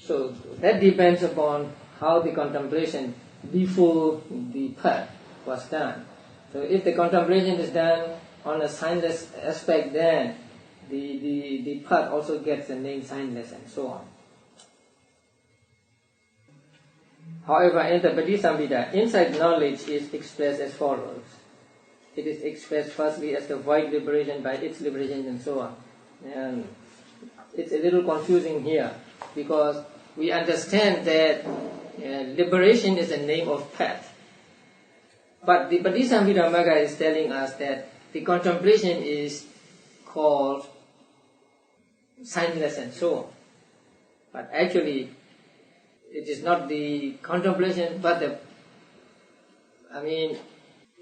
So that depends upon how the contemplation before the path was done. So if the contemplation is done on a signless aspect, then the path also gets the name signless and so on. However, in the Bodhisattva, insight knowledge is expressed as follows. It is expressed firstly as the void liberation by its liberation and so on. And it's a little confusing here because we understand that liberation is the name of path. But the Visuddhimagga is telling us that the contemplation is called signless and so on. But actually, it is not the contemplation, but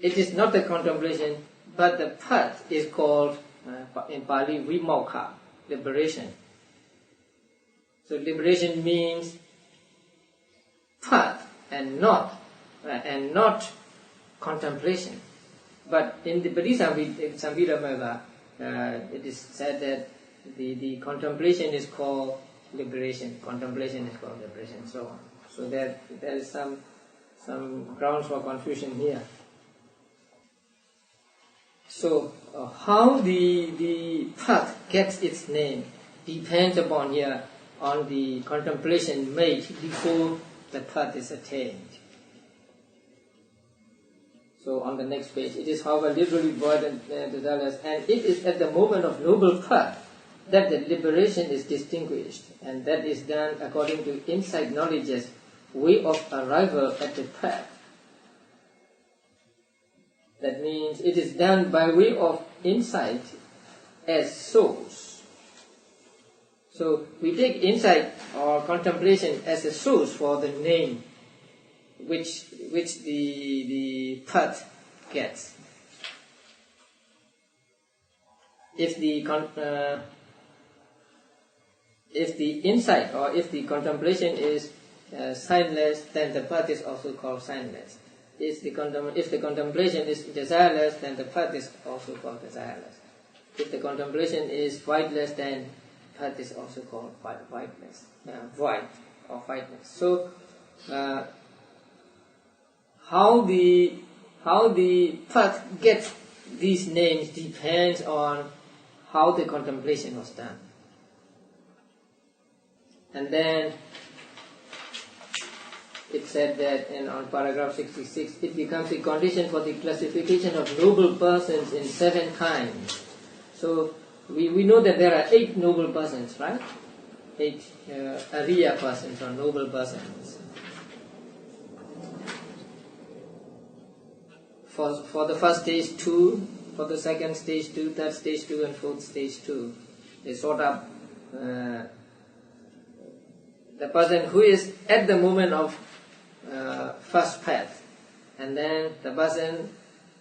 it is not the contemplation, but the path is called, in Pali, vimokha, liberation. So liberation means path and not contemplation. But in the Bodhisattva, it is said that the contemplation is called liberation, contemplation is called liberation, and so on. So there is some grounds for confusion here. So how the path gets its name depends upon here on the contemplation made before the path is attained. So on the next page, it is however literally void and desireless, and it is at the moment of noble path that the liberation is distinguished, and that is done according to insight knowledge's way of arrival at the path. That means it is done by way of insight as source. So we take insight or contemplation as a source for the name which the path gets. If the insight or if the contemplation is signless, then the path is also called signless. If the contemplation is desireless, then the path is also called desireless. If the contemplation is voidless, then path is also called voidless, void or voidless. So how the path gets these names depends on how the contemplation was done. And then it said that on paragraph 66, it becomes a condition for the classification of noble persons in 7 kinds. So we know that there are 8 noble persons, right? 8 Ariya persons or noble persons. For the first stage 2, for the second stage 2, third stage 2, and fourth stage 2. They sort of the person who is at the moment of first path, and then the person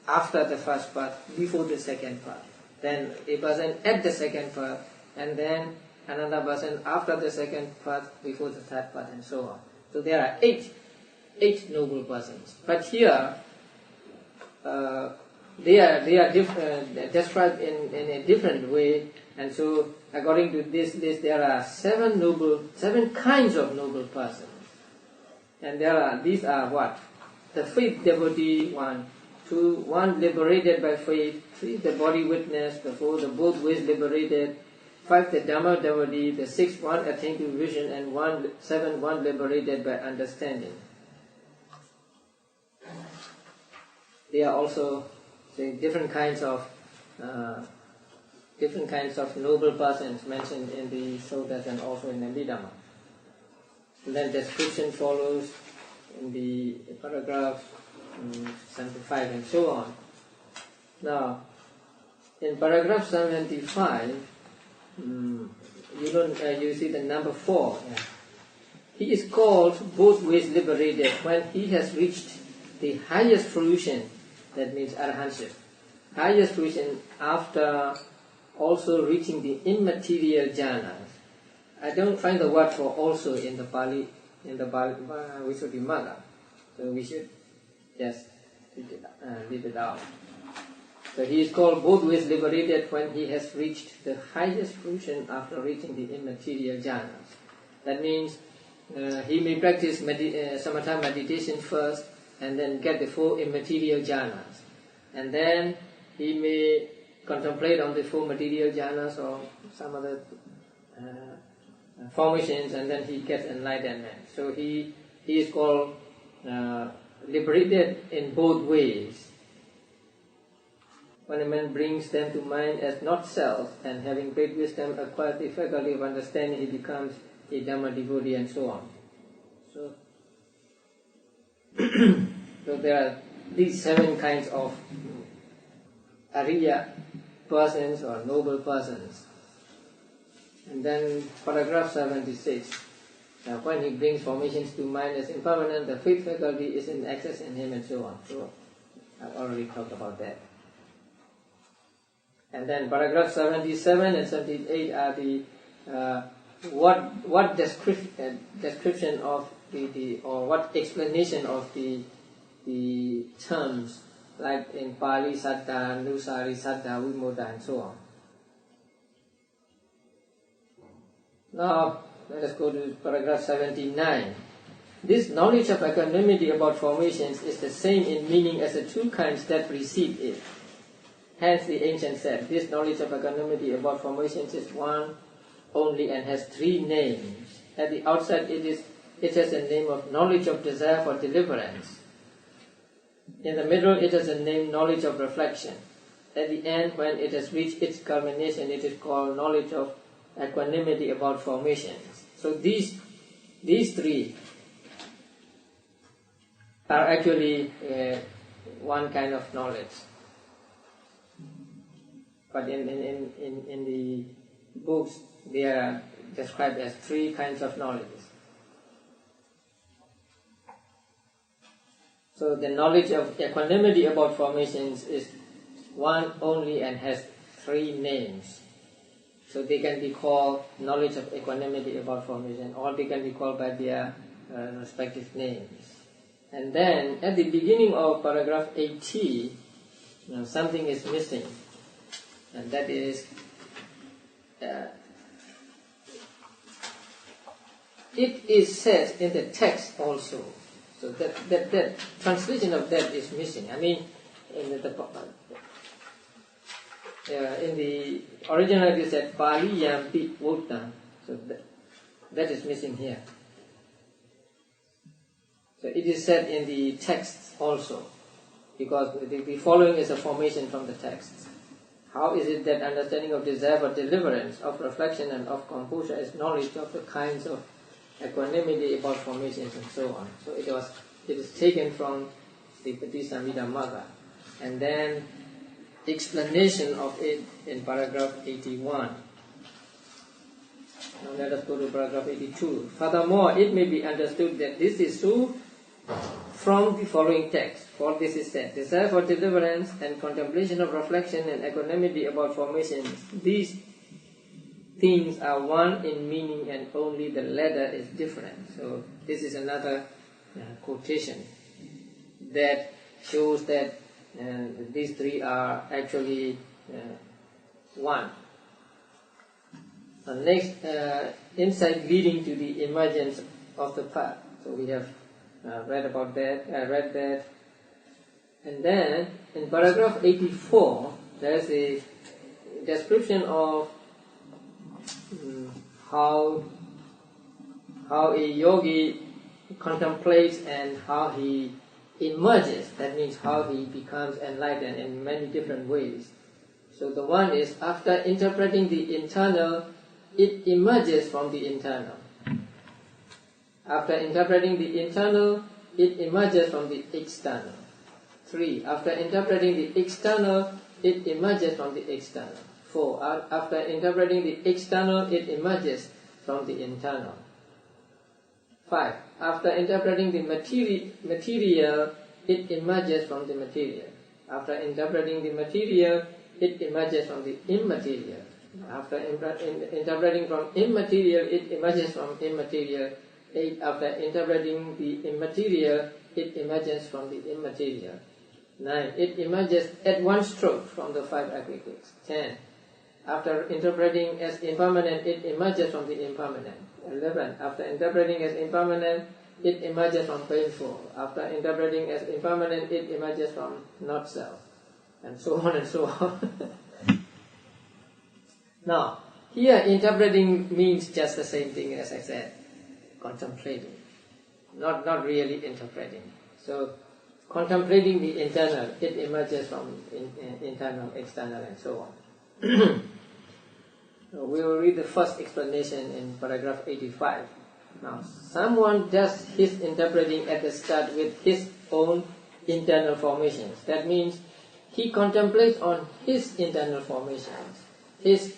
after the first path, before the second path, then a person at the second path, and then another person after the second path, before the third path, and so on. So there are 8 noble persons. But here they are described in a different way, and so according to this list there are 7 kinds of noble persons. And these are what? The faith devotee, 1, 2, 1 liberated by faith, 3 the body witness, the 4 the both ways liberated, 5 the Dhamma devotee, the 6 1 attained to vision, and 7 1 liberated by understanding. They are also different kinds of noble persons mentioned in the Suttas and also in the Abhidhamma. And then description follows in the paragraph 75 and so on. Now, in paragraph 75, you see the number 4. Yeah. He is called both ways liberated when he has reached the highest fruition, that means arahantship. Highest fruition after also reaching the immaterial jhanas. I don't find the word for also in the Pali Visuddhimagga, so we should just leave it out. So he is called both ways liberated when he has reached the highest fruition after reaching the immaterial jhanas. That means he may practice samatha meditation first, and then get the 4 immaterial jhanas. And then he may contemplate on the 4 material jhanas or some other formations, and then he gets enlightenment. So he is called liberated in both ways. When a man brings them to mind as not self, and having great wisdom acquired the faculty of understanding, he becomes a Dhamma devotee and so on. So, so there are these 7 kinds of Ariya persons or noble persons. And then paragraph 76, when he brings formations to mind as impermanent, the fifth faculty is in excess in him and so on. So I've already talked about that. And then paragraph 77 and 78 are the what description of the or what explanation of the terms, like in Pali Saddha, Nusari Saddha, Vimoda and so on. Now let us go to paragraph 79. This knowledge of equanimity about formations is the same in meaning as the 2 kinds that precede it. Hence the ancient said, this knowledge of equanimity about formations is one only and has 3 names. At the outset it has a name of knowledge of desire for deliverance. In the middle it has a name knowledge of reflection. At the end, when it has reached its culmination, it is called knowledge of equanimity about formations. So these 3 are actually one kind of knowledge. But in the books, they are described as 3 kinds of knowledge. So the knowledge of equanimity about formations is one only and has 3 names. So they can be called knowledge of equanimity about formation, or they can be called by their respective names. And then at the beginning of paragraph 80, something is missing. And that is, it is said in the text also. So that translation of that is missing. I mean, in the original it is said Pali Yampi Vottam. So that is missing here. So it is said in the text also, because the following is a formation from the text. How is it that understanding of desire for deliverance, of reflection and of composure is knowledge of the kinds of equanimity about formations and so on? So it is taken from the Visuddhimagga, and then explanation of it in paragraph 81. Now let us go to paragraph 82. Furthermore, it may be understood that this is so from the following text. For this is said, desire for deliverance and contemplation of reflection and equanimity about formations, these things are one in meaning and only the latter is different. So this is another quotation that shows that these 3 are actually one. Next, insight leading to the emergence of the path. So we have read about that. I read that. And then in paragraph 84, there is a description of how a yogi contemplates and how he emerges. That means how he becomes enlightened in many different ways. So the one is, after interpreting the internal, it emerges from the internal. After interpreting the internal, it emerges from the external. 3. After interpreting the external, it emerges from the external. 4. After interpreting the external, it emerges from the internal. 5. After interpreting the material, it emerges from the material. After interpreting the material, it emerges from the immaterial. After interpreting from immaterial, it emerges from immaterial. 8. After interpreting the immaterial, it emerges from the immaterial. 9. It emerges at one stroke from the 5 aggregates. 10. After interpreting as impermanent, it emerges from the impermanent. 11. After interpreting as impermanent, it emerges from painful. After interpreting as impermanent, it emerges from not self. And so on and so on. Now, here interpreting means just the same thing as I said, contemplating, not really interpreting. So, contemplating the internal, it emerges from internal, external, and so on. We will read the first explanation in paragraph 85. Now, someone does his interpreting at the start with his own internal formations. That means he contemplates on his internal formations, his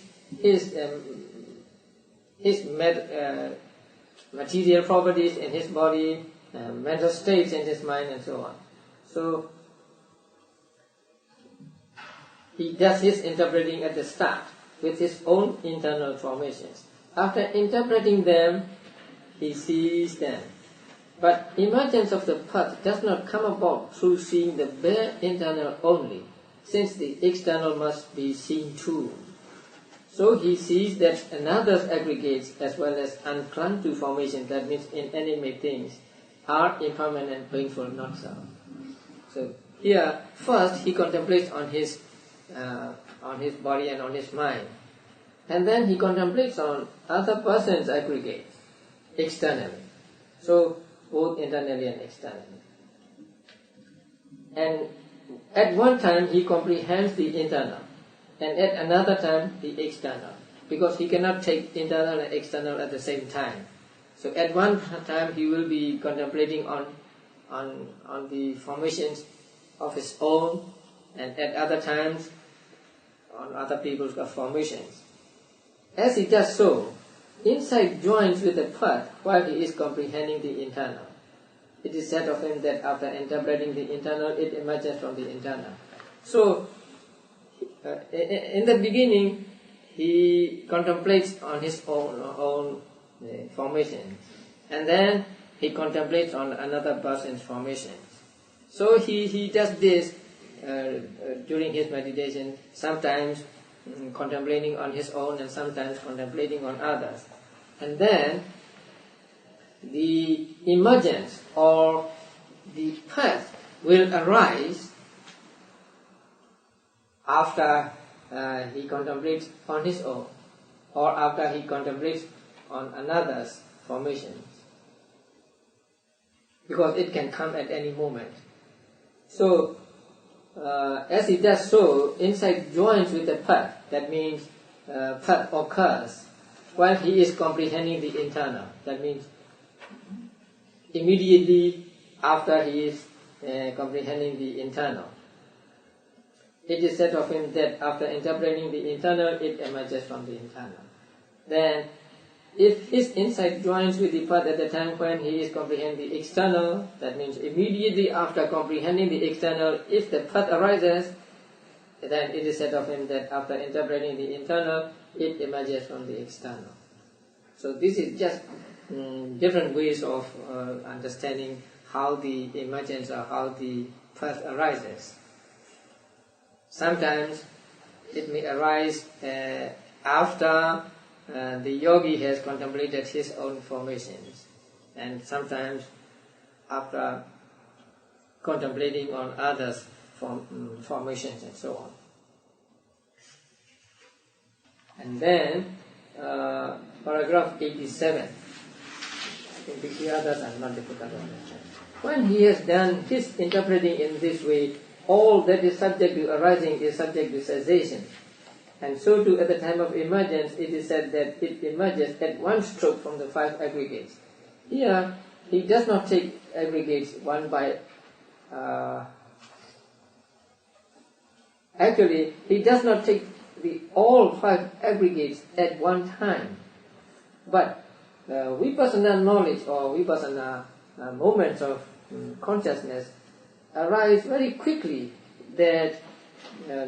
material properties in his body, mental states in his mind, and so on. So, he does his interpreting at the start with his own internal formations. After interpreting them, he sees them. But emergence of the path does not come about through seeing the bare internal only, since the external must be seen too. So he sees that another's aggregates as well as unclung to formation, that means inanimate things, are impermanent, painful, not so. So here, first he contemplates on his body and on his mind. And then he contemplates on other person's aggregates, externally. So, both internally and externally. And at one time he comprehends the internal, and at another time the external, because he cannot take internal and external at the same time. So at one time he will be contemplating on the formations of his own, and at other times on other people's formations. As he does so, insight joins with the path while he is comprehending the internal. It is said of him that after interpreting the internal, it emerges from the internal. So, in the beginning, he contemplates on his own formations, and then he contemplates on another person's formations. So he does this during his meditation, sometimes contemplating on his own and sometimes contemplating on others. And then the emergence or the path will arise after he contemplates on his own, or after he contemplates on another's formations, because it can come at any moment. So, as he does so, insight joins with the path. That means path occurs while he is comprehending the internal. That means immediately after he is comprehending the internal. It is said of him that after interpreting the internal, it emerges from the internal. Then, if his insight joins with the path at the time when he is comprehending the external, that means immediately after comprehending the external, if the path arises, then it is said of him that after interpreting the internal, it emerges from the external. So this is just different ways of understanding how the emergence or how the path arises. Sometimes it may arise after the yogi has contemplated his own formations, and sometimes after contemplating on others' formations and so on. And then paragraph 87. I think the others are not difficult to understand. When he has done his interpreting in this way, all that is subject to arising is subject to cessation. And so too at the time of emergence, it is said that it emerges at one stroke from the five aggregates. Here, he does not take aggregates one by... Actually, he does not take all five aggregates at one time. But vipassana knowledge or vipassana moments of consciousness arise very quickly, that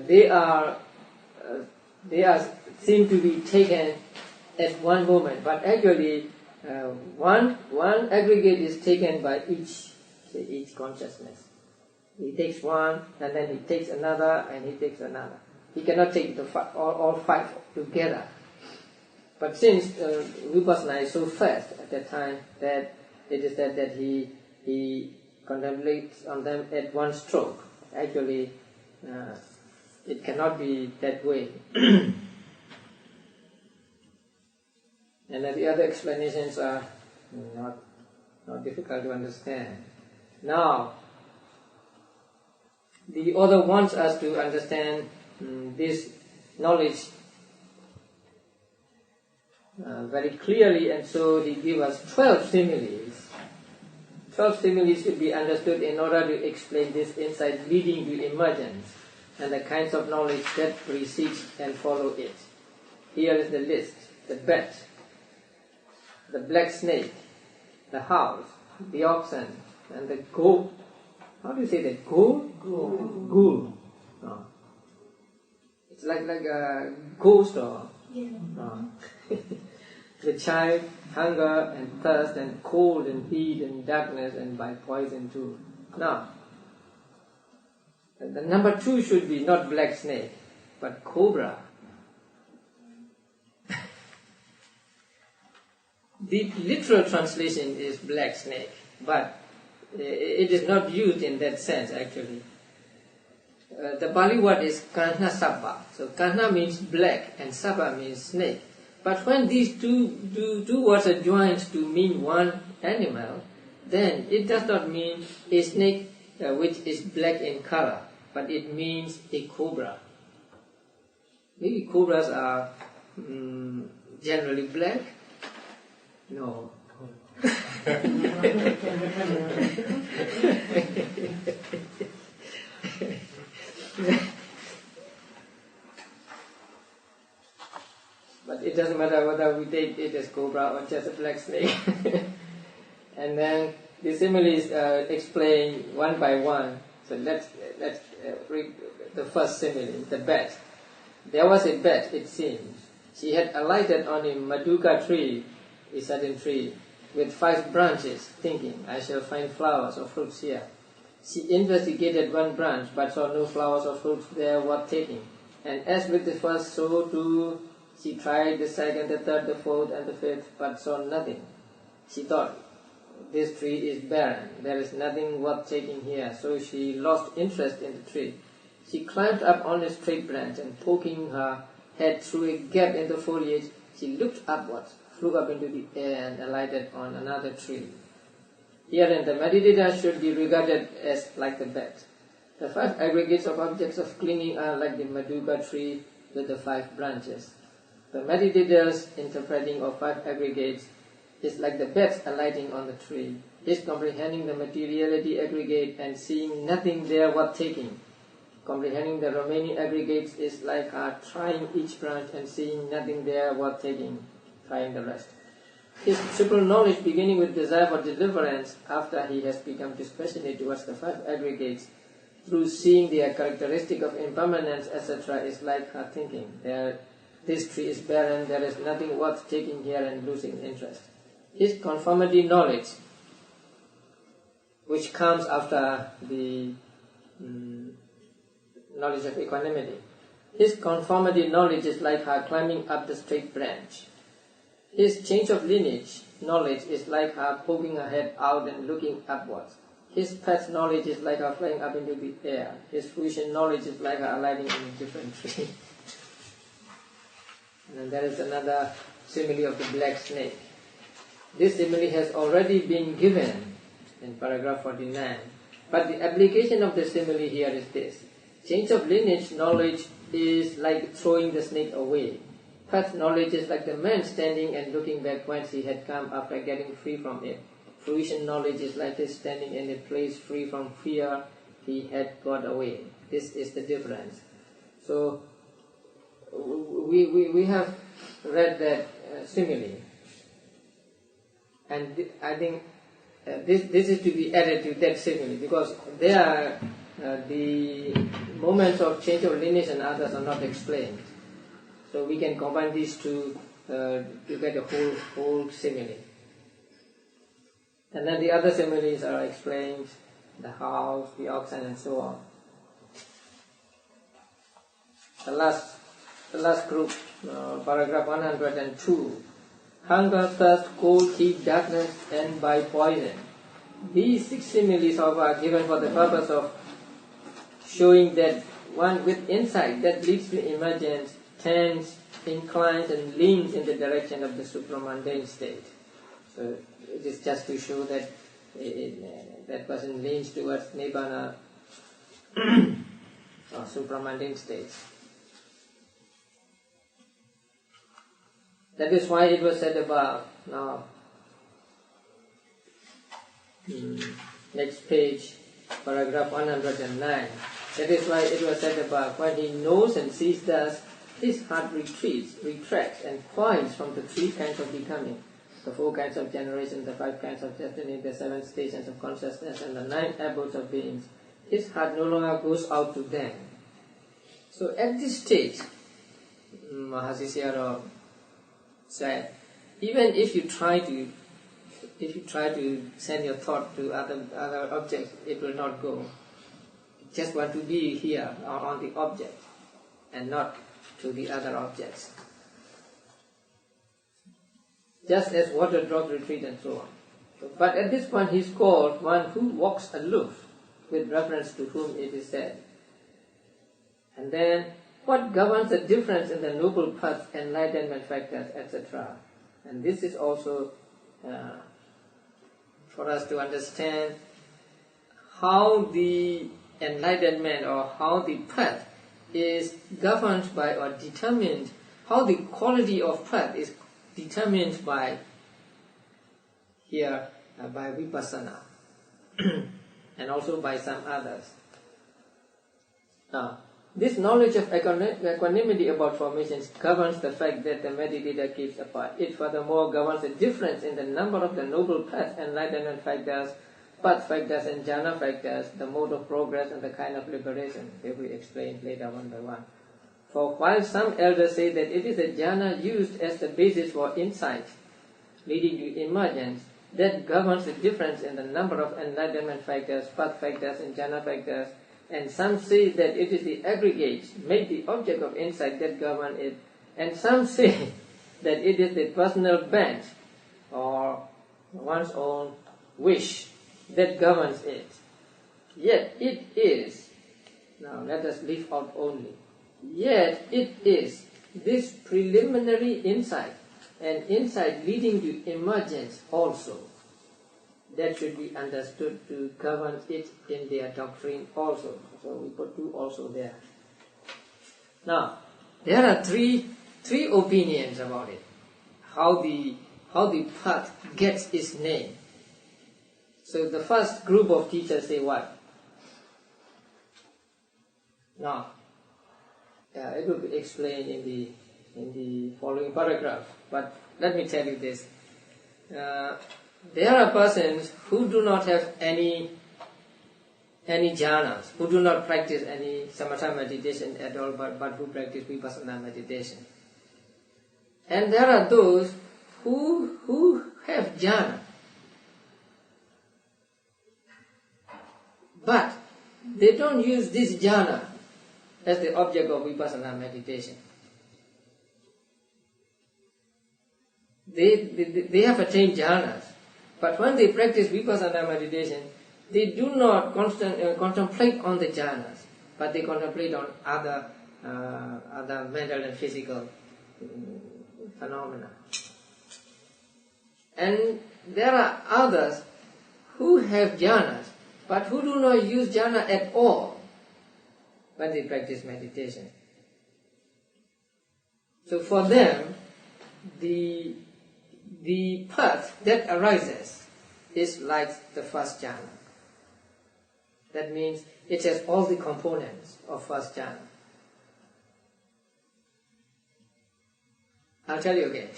they are seem to be taken at one moment, but actually one aggregate is taken by each consciousness. He takes one, and then he takes another, and he takes another. He cannot take all five together. But since Vipassana is so fast at that time that it is said that he contemplates on them at one stroke. Actually, it cannot be that way. And the other explanations are not difficult to understand. Now, the author wants us to understand this knowledge very clearly, and so he gives us 12 similes. 12 similes should be understood in order to explain this insight leading to emergence and the kinds of knowledge that precedes and follow it. Here is the list: the bat, the black snake, the house, the oxen, and the goat. How do you say that? Ghoul? Ghoul. Oh. It's like a ghost or... Yeah. Oh. The child, hunger and thirst and cold and heat and darkness and by poison too. Now, the number 2 should be not black snake, but cobra. The literal translation is black snake, but it is not used in that sense actually. The Pali word is Kanha Sabba. So Kanha means black and Sabba means snake. But when these two words are joined to mean one animal, then it does not mean a snake which is black in color, but it means a cobra. Maybe cobras are generally black? No. But it doesn't matter whether we take it as cobra or just a black snake. And then the similes explain one by one. So let's read the first simile, the bat. There was a bat, it seems. She had alighted on a maduka tree, a certain tree, with 5 branches, thinking, I shall find flowers or fruits here. She investigated one branch, but saw no flowers or fruits there worth taking. And as with the first, so too she tried the second, the third, the fourth, and the fifth, but saw nothing. She thought, this tree is barren, there is nothing worth taking here, so she lost interest in the tree. She climbed up on a straight branch, and poking her head through a gap in the foliage, she looked upwards, flew up into the air, and alighted on another tree. Herein the meditator should be regarded as like the bat. The 5 aggregates of objects of clinging are like the maduka tree with the 5 branches. The meditator's interpreting of 5 aggregates is like the bat alighting on the tree. His comprehending the materiality aggregate and seeing nothing there worth taking. Comprehending the remaining aggregates is like trying each branch and seeing nothing there worth taking, trying the rest. His triple knowledge, beginning with desire for deliverance, after he has become dispassionate towards the 5 aggregates, through seeing their characteristic of impermanence, etc., is like her thinking. This tree is barren, there is nothing worth taking here, and losing interest. His conformity knowledge, which comes after the knowledge of equanimity. His conformity knowledge is like her climbing up the straight branch. His change of lineage knowledge is like her poking her head out and looking upwards. His path knowledge is like her flying up into the air. His fruition knowledge is like her alighting in a different tree. And there is another simile of the black snake. This simile has already been given in paragraph 49. But the application of the simile here is this. Change of lineage knowledge is like throwing the snake away. Path knowledge is like the man standing and looking back whence he had come after getting free from it. Fruition knowledge is like his standing in a place free from fear he had got away. This is the difference. So we have read that simile, and I think this is to be added to that simile, because there the moments of change of lineage and others are not explained. So we can combine these two to get a whole simile. And then the other similes are explained, the house, the oxen, and so on. The last group paragraph 102. Hunger, thirst, cold, heat, darkness, and by poison. These 6 similes are given for the purpose of showing that one with insight that leads to emergence tends, inclines, and leans in the direction of the supramundane state. So it is just to show that that person leans towards nibbana or supramundane states. That is why it was said above. Now, next page, paragraph 109. That is why it was said above, when he knows and sees thus, his heart retracts, and quiets from the 3 kinds of becoming, the 4 kinds of generation, the 5 kinds of destiny, the 7 stations of consciousness, and the 9 abodes of beings. His heart no longer goes out to them. So at this stage, Mahasi Sayadaw said, even if you try to send your thought to other objects, it will not go. You just want to be here or on the object and not to the other objects. Just as water drops retreat and so on. But at this point he is called one who walks aloof, with reference to whom it is said. And then, what governs the difference in the noble paths, enlightenment factors, etc.? And this is also for us to understand how the enlightenment or how the path is governed by or determined, how the quality of path is determined by here by vipassana and also by some others. Now, this knowledge of equanimity about formations governs the fact that the meditator keeps apart. It furthermore governs the difference in the number of the noble paths, enlightenment factors, path factors and jhana factors, the mode of progress and the kind of liberation. They will explain later one by one. For while some elders say that it is the jhana used as the basis for insight, leading to emergence, that governs the difference in the number of enlightenment factors, path factors and jhana factors, and some say that it is the aggregates made the object of insight that govern it, and some say that it is the personal bent or one's own wish that governs it. Yet it is, now let us leave out only, yet it is this preliminary insight and insight leading to emergence also that should be understood to govern it in their doctrine also. So we put 2 also there. Now, there are three opinions about it. How the path gets its name. So the first group of teachers say what? Now, it will be explained in the following paragraph. But let me tell you this. There are persons who do not have any jhanas, who do not practice any samatha meditation at all, but who practice vipassana meditation. And there are those who have jhana, but they don't use this jhana as the object of vipassana meditation. They have attained jhanas, but when they practice vipassana meditation, they do not contemplate on the jhanas, but they contemplate on other mental and physical phenomena. And there are others who have jhanas, but who do not use jhana at all when they practice meditation. So for them, the path that arises is like the first jhana. That means it has all the components of first jhana. I'll tell you again.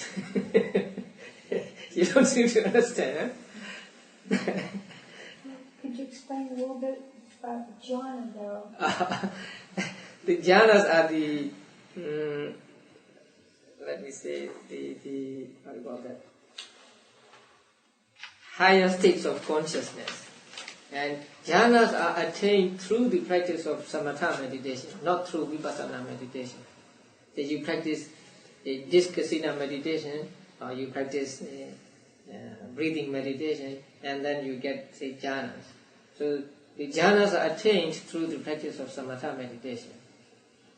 You don't seem to understand, huh? Could you explain a little bit about the jhana, though? The jhanas are the, let me say, the what do you call that? Higher states of consciousness. And jhanas are attained through the practice of samatha meditation, not through vipassana meditation. That you practice a Jiskasina meditation, or you practice breathing meditation, and then you get, say, jhanas. So the jhanas are attained through the practice of samatha meditation.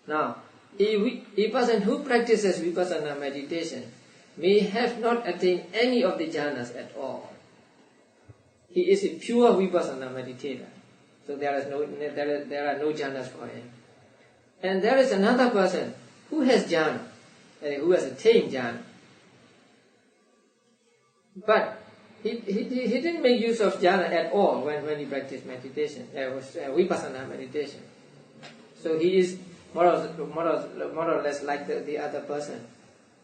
Now, a person who practices vipassana meditation may have not attained any of the jhanas at all. He is a pure vipassana meditator. So there are no jhanas for him. And there is another person who has jhana, who has attained jhana. But he didn't make use of jhana at all when he practiced meditation. There was vipassana meditation. So he is more or less like the other person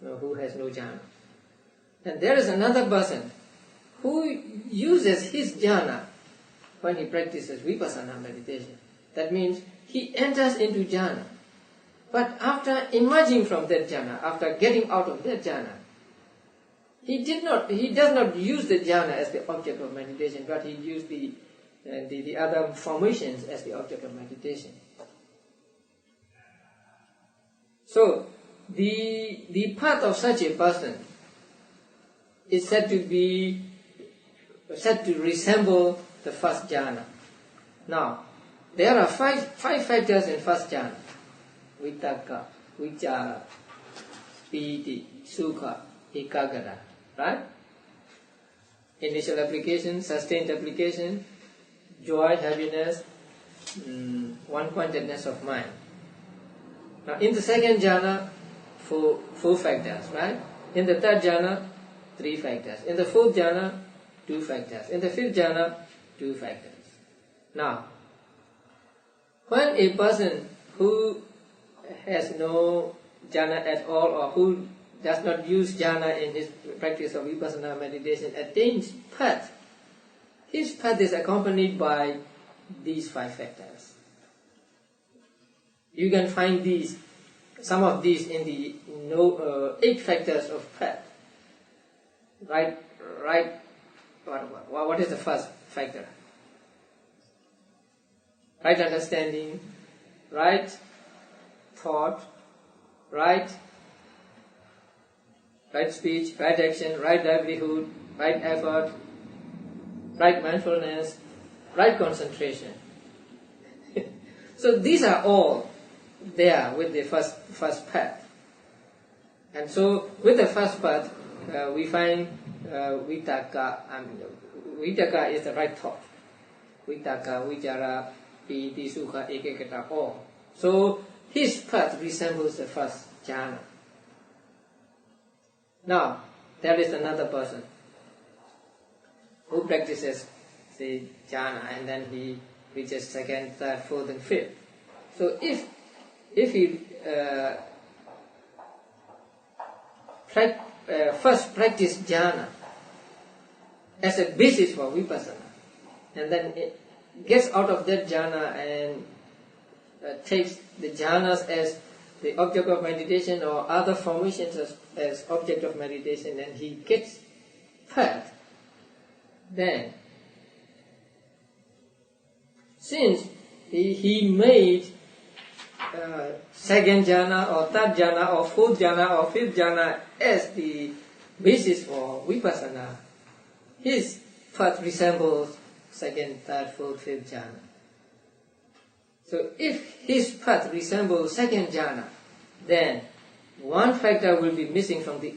who has no jhana. And there is another person who uses his jhana when he practices vipassana meditation. That means he enters into jhana. But after emerging from that jhana, after getting out of that jhana, he does not use the jhana as the object of meditation, but he used the other formations as the object of meditation. So the path of such a person is said to resemble the first jhana. Now, there are five factors in first jhana: vitakka, vichara, piti, sukha, ekaggata. Right? Initial application, sustained application, joy, happiness, one-pointedness of mind. Now, in the second jhana, four factors, right? In the third jhana, 3 factors. In the fourth jhana, 2 factors. In the fifth jhana, 2 factors. Now, when a person who has no jhana at all, or who does not use jhana in his practice of vipassana meditation, attains path, his path is accompanied by these 5 factors. You can find some of these in the 8 factors of path. Right. What is the first factor? Right understanding, right thought, right speech, right action, right livelihood, right effort, right mindfulness, right concentration. So these are all there with the first path. And so with the first path, we find vitakka. Vitakka is the right thought. Vitakka, vichara, piti, sukha, ekaggata, all. So his path resembles the first jhana. Now, there is another person who practices, say, jhana, and then he reaches second, third, fourth, and fifth. So if he first practice jhana as a basis for vipassana, and then it gets out of that jhana and takes the jhanas as the object of meditation, or other formations as object of meditation, and he gets path, then since he made second jhana or third jhana or fourth jhana or fifth jhana as the basis for vipassana, his path resembles second, third, fourth, fifth jhana. So if his path resembles second jhana, then one factor will be missing from the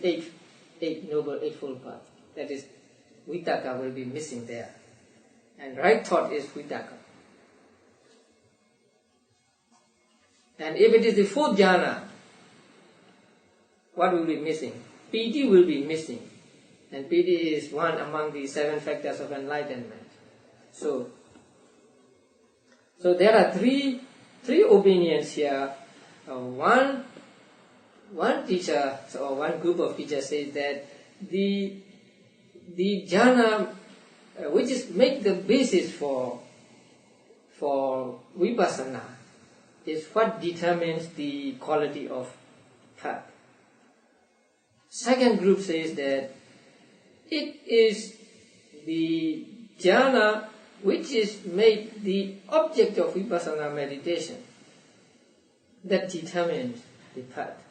noble eightfold path. That is, vitakka will be missing there. And right thought is vitakka. And if it is the fourth jhana, what will be missing? Piti will be missing. And piti is one among the 7 factors of enlightenment. So there are three opinions here. One teacher or one group of teachers says that the jhana which is make the basis for vipassana is what determines the quality of path. Second group says that it is the jhana which is made the object of vipassana meditation that determines the path.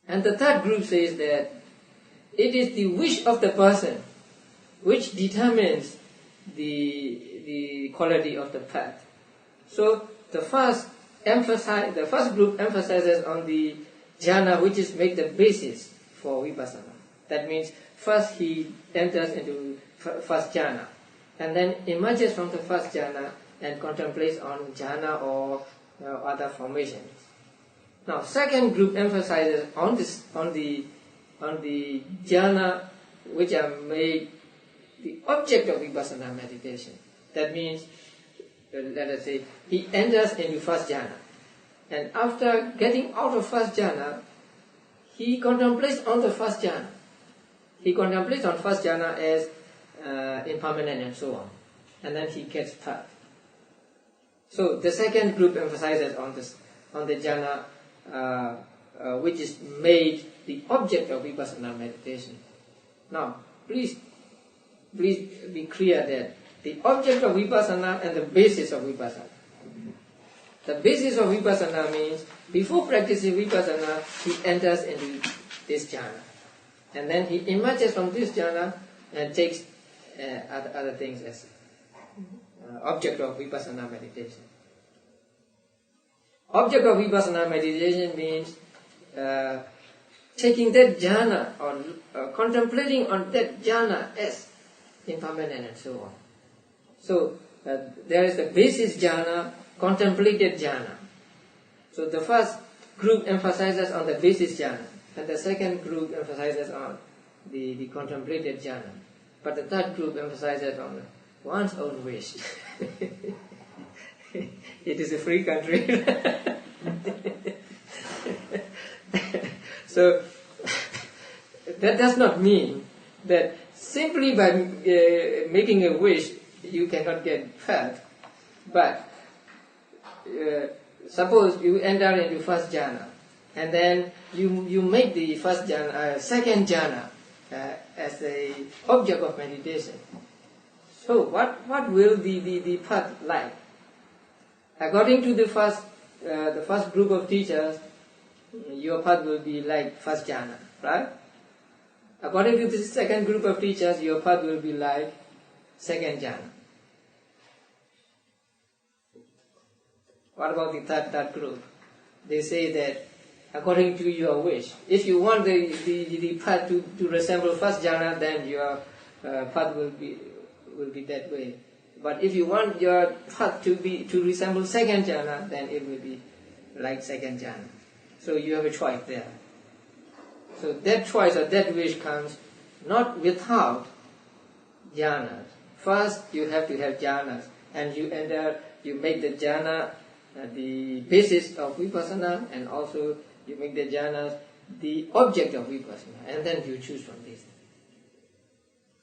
And the third group says that it is the wish of the person which determines the quality of the path. So the first group emphasizes on the jhana which is make the basis for vipassana. That means first he enters into first jhana and then emerges from the first jhana and contemplates on jhana or other formations. Now second group emphasizes on the jhana which are made the object of vipassana meditation. That means, let us say, he enters into first jhana, and after getting out of first jhana, he contemplates on the first jhana. He contemplates on first jhana as impermanent and so on, and then he gets path. So the second group emphasizes on the jhana which is made the object of vipassana meditation. Now, please be clear that the object of vipassana and the basis of vipassana. The basis of vipassana means before practicing vipassana, he enters into this jhana, and then he emerges from this jhana and takes other things as object of vipassana meditation. Object of vipassana meditation means taking that jhana or contemplating on that jhana as impermanent and so on. So there is the basis jhana, contemplated jhana. So the first group emphasizes on the basis jhana, and the second group emphasizes on the contemplated jhana. But the third group emphasizes on one's own wish. It is a free country. So that does not mean that simply by making a wish you cannot get path. But suppose you enter into first jhana, and then you make the first jhana, second jhana as a object of meditation. So what will the path like? According to the first group of teachers, your path will be like first jhana, right? According to the second group of teachers, your path will be like second jhana. What about the third group? They say that according to your wish, if you want the path to resemble first jhana, then your path will be that way. But if you want your path to resemble second jhana, then it will be like second jhana. So you have a choice there. So that choice or that wish comes not without jhanas. First you have to have jhanas, and you make the jhana the basis of vipassana, and also you make the jhanas the object of vipassana, and then you choose from this.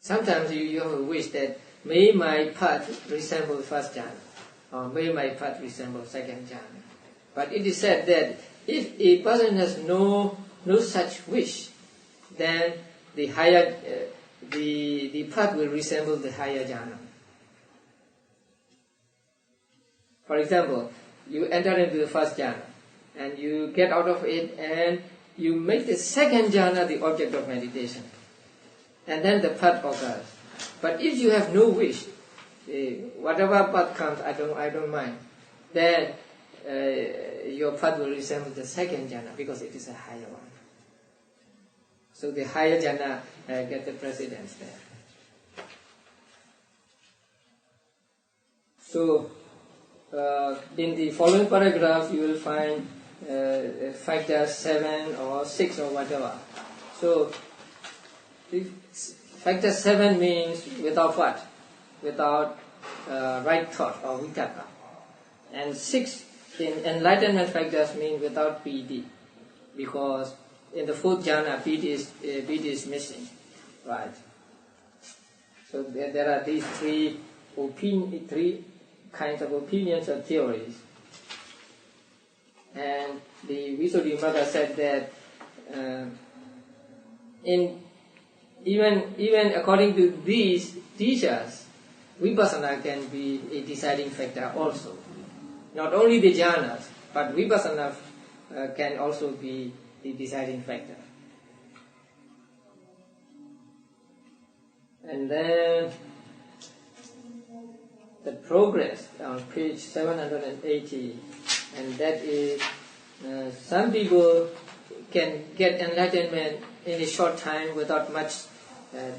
Sometimes you have a wish that may my path resemble first jhana, or may my path resemble second jhana. But it is said that if a person has no such wish, then the higher the path will resemble the higher jhana. For example, you enter into the first jhana, and you get out of it, and you make the second jhana the object of meditation, and then the path occurs. But if you have no wish, whatever path comes, I don't mind, then your path will resemble the second jhana because it is a higher one. So the higher jhana get the precedence there. So in the following paragraph you will find factor 7 or 6 or whatever. So factor 7 means without what? Without right thought or vitakka. And 6 in enlightenment factors mean without piti, because in the fourth jhana piti is missing, right? So there are these three kinds of opinions or theories. And the Visuddhimagga said that even according to these teachers, vipassana can be a deciding factor also. Not only the jhanas, but vipassana can also be the deciding factor. And then the progress on page 780, and that is some people can get enlightenment in a short time without much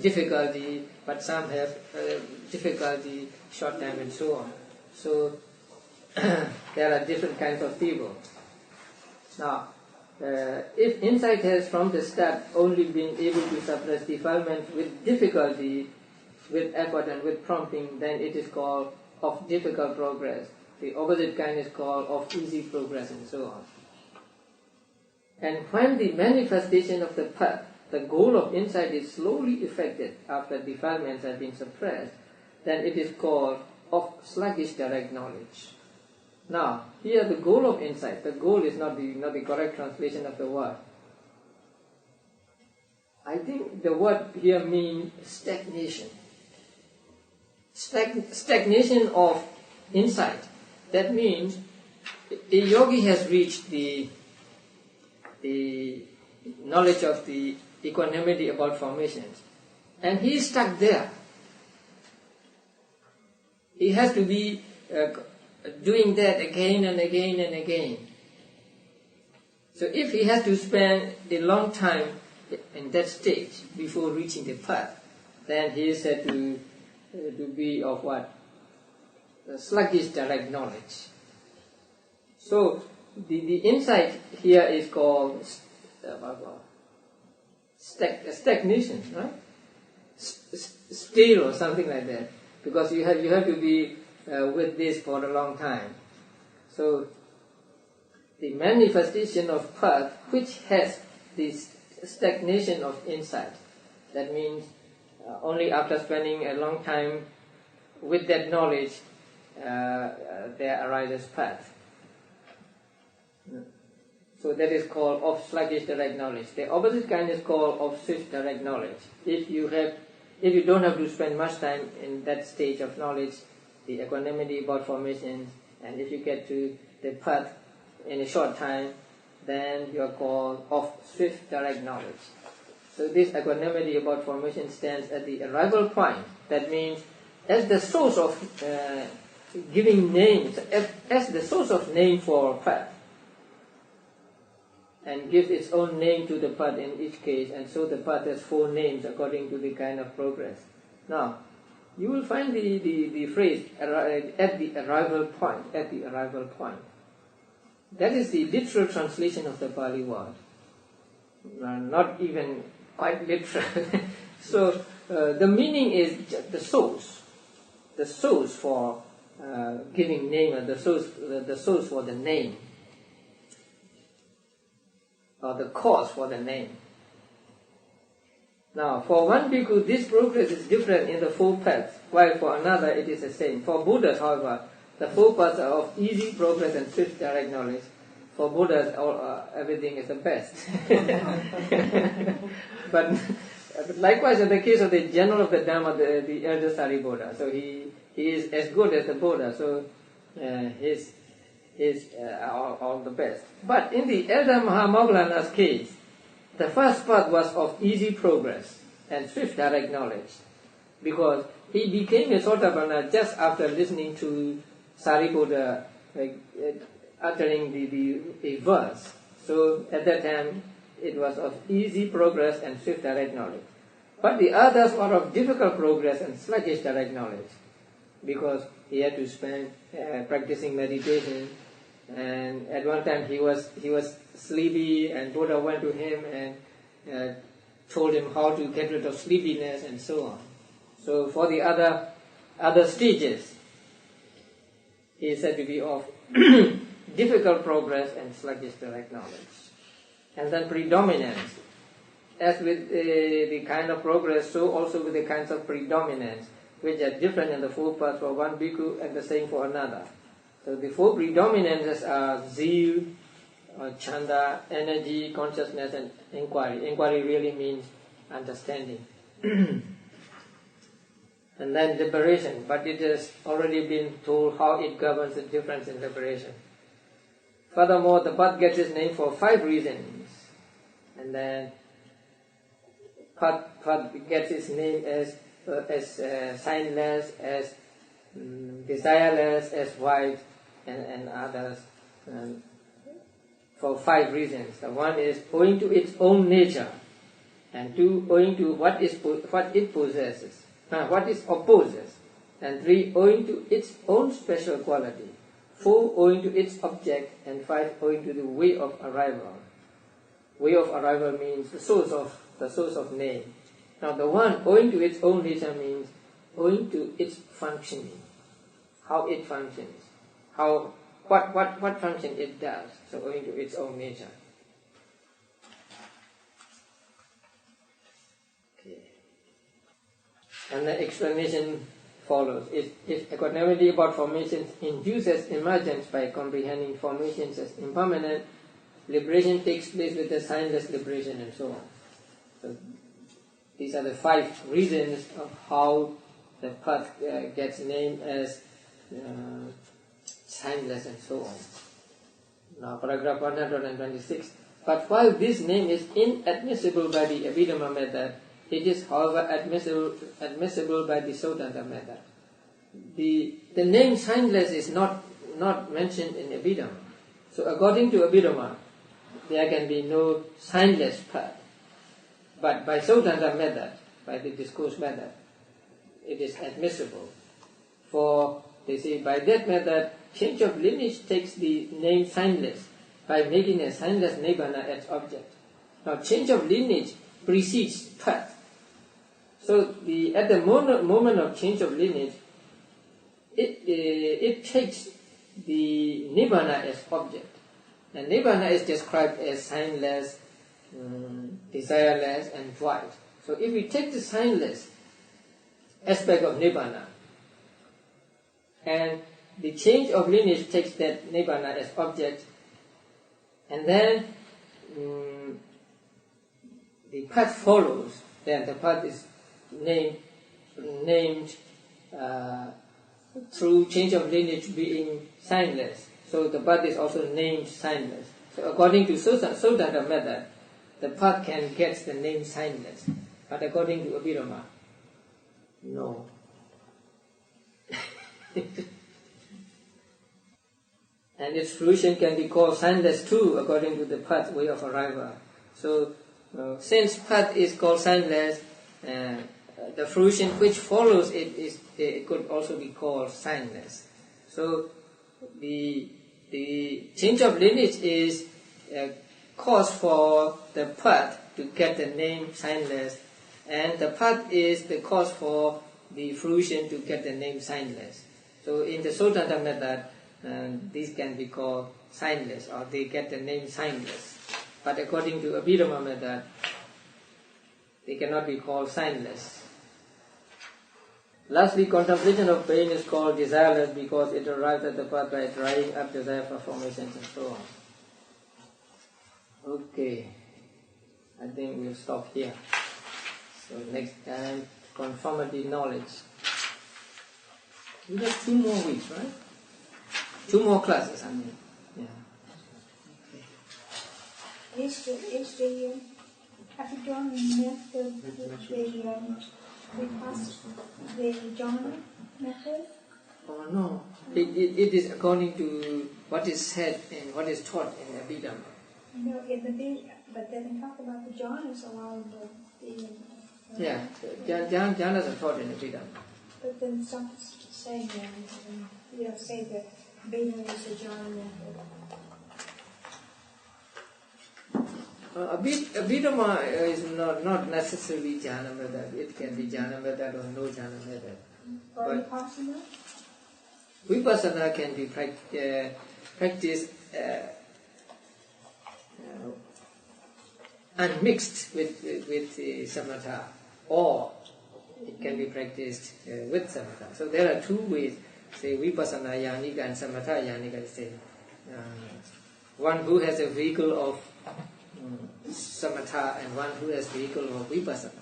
difficulty, but some have difficulty short time and so on. So there are different kinds of people. Now, if insight has from the start only been able to suppress defilement with difficulty, with effort and with prompting, then it is called of difficult progress. The opposite kind is called of easy progress and so on. And when the manifestation of the path, the goal of insight, is slowly effected after defilements have been suppressed, then it is called of sluggish direct knowledge. Now, here the goal of insight, the goal is not the correct translation of the word. I think the word here means stagnation. Stagnation of insight. That means a yogi has reached the knowledge of the equanimity about formations, and he is stuck there. He has to be doing that again and again and again. So if he has to spend a long time in that stage before reaching the path, then he is said to be of what? Sluggish direct knowledge. So the insight here is called stagnation, right? Still or something like that, because you have to be with this for a long time. So the manifestation of path which has this stagnation of insight, that means only after spending a long time with that knowledge there arises path. So that is called of sluggish direct knowledge. The opposite kind is called of swift direct knowledge. If you don't have to spend much time in that stage of knowledge, the equanimity about formations, and if you get to the path in a short time, then you are called of swift direct knowledge. So this equanimity about formation stands at the arrival point. That means as the source of giving names, as the source of name for path, and gives its own name to the path in each case, and so the path has 4 names according to the kind of progress. Now, you will find the phrase at the arrival point, at the arrival point. That is the literal translation of the Pali word. Not even quite literal. So the meaning is the source for giving name, or the source for the name, or the cause for the name. Now, for one bhikkhu, this progress is different in the 4 paths, while for another it is the same. For Buddhas, however, the 4 paths are of easy progress and swift direct knowledge. For Buddhas, everything is the best. But likewise, in the case of the general of the Dhamma, the elder Sariputta, so he is as good as the Buddha, so his all the best. But in the elder Mahamoggallana's case, the first path was of easy progress and swift direct knowledge, because he became a Sotapanna just after listening to Sariputta uttering a verse. So at that time it was of easy progress and swift direct knowledge. But the others were of difficult progress and sluggish direct knowledge, because he had to spend practicing meditation, and at one time he was sleepy, and Buddha went to him and told him how to get rid of sleepiness and so on. So for the other stages, he is said to be of difficult progress and sluggish direct knowledge. And then predominance. As with the kind of progress, so also with the kinds of predominance, which are different in the 4 paths for one bhikkhu and the same for another. So the 4 predominances are zeal, chanda, energy, consciousness, and inquiry. Inquiry really means understanding. And then liberation, but it has already been told how it governs the difference in liberation. Furthermore, the path gets its name for 5 reasons. and then Pad gets its name as signless, as desireless, as white, and others, for 5 reasons. The one is owing to its own nature, and 2 owing to what it possesses, what it opposes, and 3 owing to its own special quality, 4 owing to its object, and 5 owing to the way of arrival. Way of arrival means the source of name. Now the one owing to its own nature means owing to its functioning, how it functions, what function it does, so owing to its own nature. Okay. And the explanation follows. If equanimity about formations induces emergence by comprehending formations as impermanent, liberation takes place with the signless liberation, and so on. So these are the 5 reasons of how the path gets named as signless, and so on. Now, paragraph 126. But while this name is inadmissible by the Abhidhamma method, it is, however, admissible by the Sotanta method. The name signless is not mentioned in Abhidhamma. So, according to Abhidhamma, there can be no signless path. But by Sotanta method, by the discourse method, it is admissible. For, they say, by that method, change of lineage takes the name signless by making a signless nibbana its object. Now, change of lineage precedes path. So, at the moment of change of lineage, it takes the nibbana as object. And nibbana is described as signless, desireless, and void. So, if we take the signless aspect of nibbana, and the change of lineage takes that nibbana as object, and then the path follows, then the path is named through change of lineage being signless. So the path is also named signless. So according to Sotanta method, the path can get the name signless. But according to Abhidhamma, no. And its fruition can be called signless too, according to the path way of arrival. So, since path is called signless, the fruition which follows it could also be called signless. So, the change of lineage is a cause for the path to get the name signless, and the path is the cause for the fruition to get the name signless. So, in the Sotanta method, these can be called signless, or they get the name signless. But according to Abhidhamma method, they cannot be called signless. Lastly, contemplation of pain is called desireless because it arrives at the path by drying up desire for formations and so on. Okay, I think we'll stop here. So next time, conformity knowledge. We have 2 more weeks, right? 2 more classes, I mean. Yeah. Okay. Is the Abhidhamma method the jhana method? Oh no, it is according to what is said and what is taught in Abhidhamma. No, but then talk about the jhanas along the yeah, jhanas are taught in Abhidhamma. But then some saying say that Abhidhamma is a jhana method. Abhidhamma is not necessarily jhana method. It can be jhana method or no jhana method. Or vipassana? Vipassana can be practiced unmixed with samatha, or it can be practiced with samatha. So there are 2 ways. Say vipassana yanika and samatha yanika. Say one who has a vehicle of samatha and one who has vehicle of vipassana.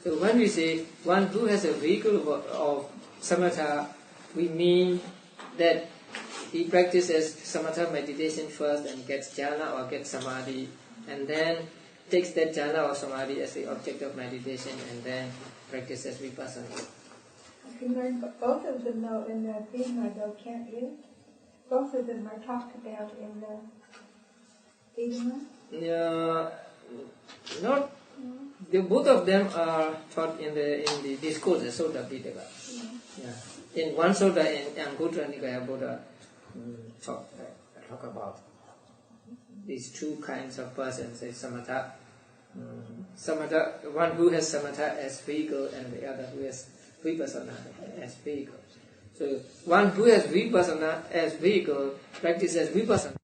So when we say one who has a vehicle of samatha, we mean that he practices samatha meditation first and gets jhana or gets samadhi, and then takes that jhana or samadhi as the object of meditation and then practices vipassana. You can learn both of them though in the Visuddhimagga, can't you? Both of them are talked about in the Visuddhimagga? Not. Both of them are taught in the discourses, Sutta Pitaka. Yeah. In one Sutta in Anguttara Nikaya, Buddha talk about these two kinds of persons, samatha. Samatha, one who has samatha as vehicle and the other who has vipassana as vehicle. So one who has vipassana as vehicle practices vipassana.